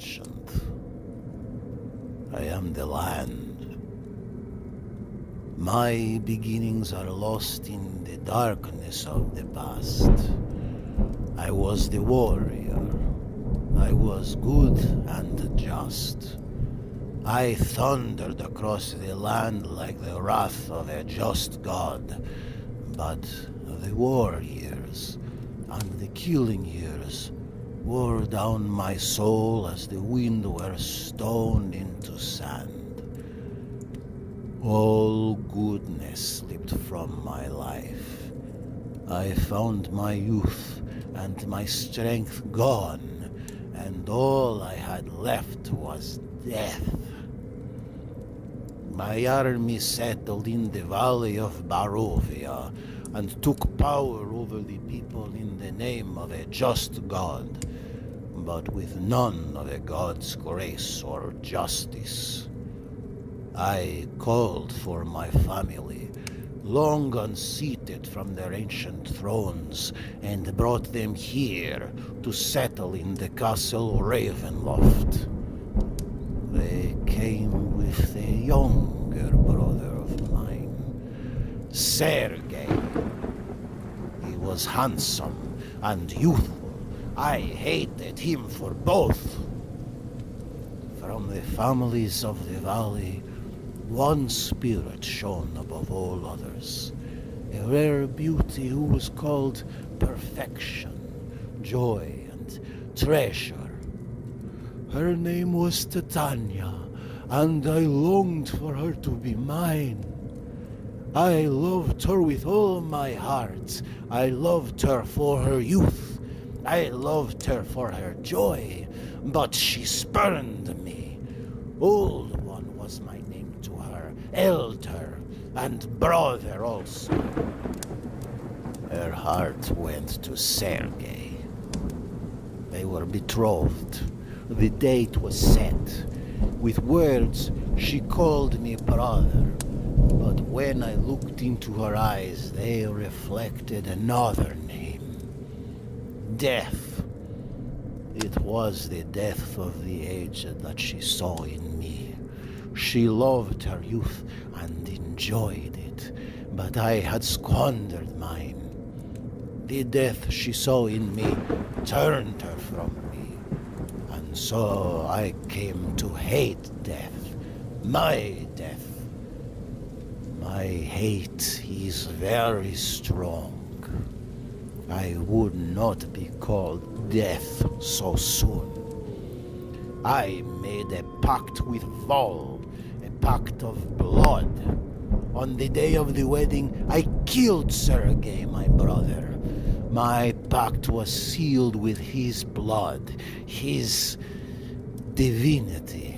ancient. I am the land. My beginnings are lost in the darkness of the past. I was the warrior. I was good and just. I thundered across the land like the wrath of a just god. But the war years and the killing years wore down my soul as the wind were stoned into sand. All goodness slipped from my life. I found my youth and my strength gone, and all I had left was death. My army settled in the valley of Barovia and took power over the people in the name of a just God, but with none of a God's grace or justice. I called for my family, long unseated from their ancient thrones, and brought them here to settle in the castle Ravenloft. They came with a younger brother of mine, Sergei. He was handsome and youthful. I hated him for both. From the families of the valley, one spirit shone above all others, a rare beauty who was called perfection, joy, and treasure. Her name was Titania, and I longed for her to be mine. I loved her with all my heart. I loved her for her youth. I loved her for her joy, but she spurned me. Old One was my name to her, elder, and brother also. Her heart went to Sergei. They were betrothed. The date was set. With words, she called me brother, but when I looked into her eyes, they reflected another name. Death. It was the death of the aged that she saw in me. She loved her youth and enjoyed it, but I had squandered mine. The death she saw in me turned her from me, and so I came to hate death, my death. My hate is very strong. I would not be called death so soon. I made a pact with Vol, a pact of blood. On the day of the wedding, I killed Sergei, my brother. My pact was sealed with his blood, his divinity.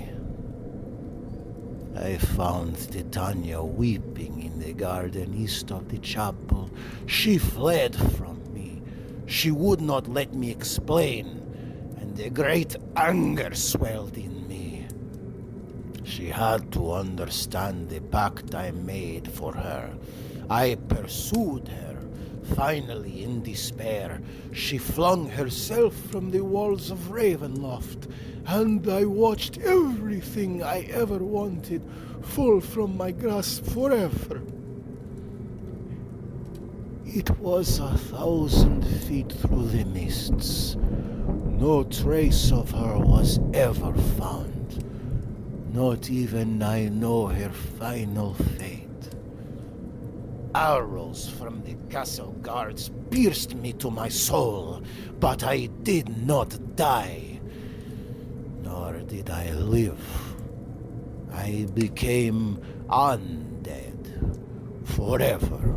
I found Titania weeping in the garden east of the chapel. She fled from me. She would not let me explain, and a great anger swelled in me. She had to understand the pact I made for her. I pursued her. Finally, in despair, she flung herself from the walls of Ravenloft, and I watched everything I ever wanted fall from my grasp forever. It was 1,000 feet through the mists. No trace of her was ever found. Not even I know her final fate. Arrows from the castle guards pierced me to my soul, but I did not die. Nor did I live. I became undead forever.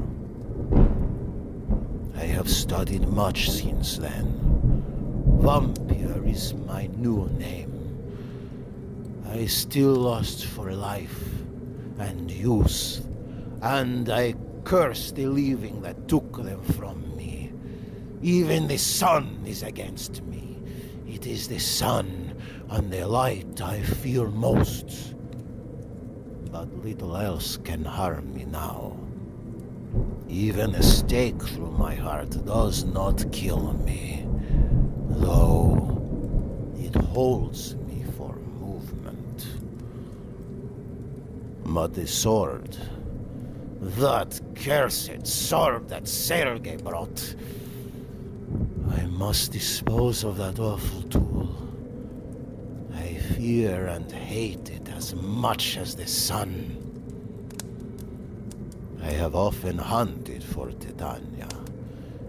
I have studied much since then. Vampire is my new name. I still lust for life and youth, and I curse the living that took them from me. Even the sun is against me. It is the sun and the light I fear most. But little else can harm me now. Even a stake through my heart does not kill me, though it holds me But the sword, that cursed sword that Sergei brought, I must dispose of that awful tool. I fear and hate it as much as the sun. I have often hunted for Titania.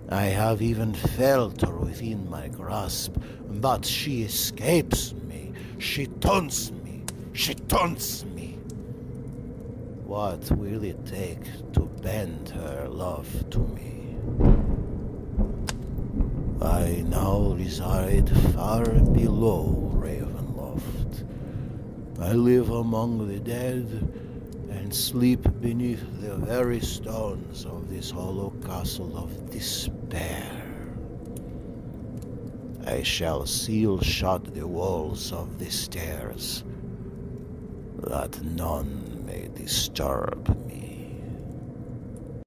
I have even felt her within my grasp, but she escapes me. She taunts me. She taunts me. What will it take to bend her love to me? I now reside far below Ravenloft. I live among the dead and sleep beneath the very stones of this hollow castle of despair. I shall seal shut the walls of the stairs, that none may disturb me.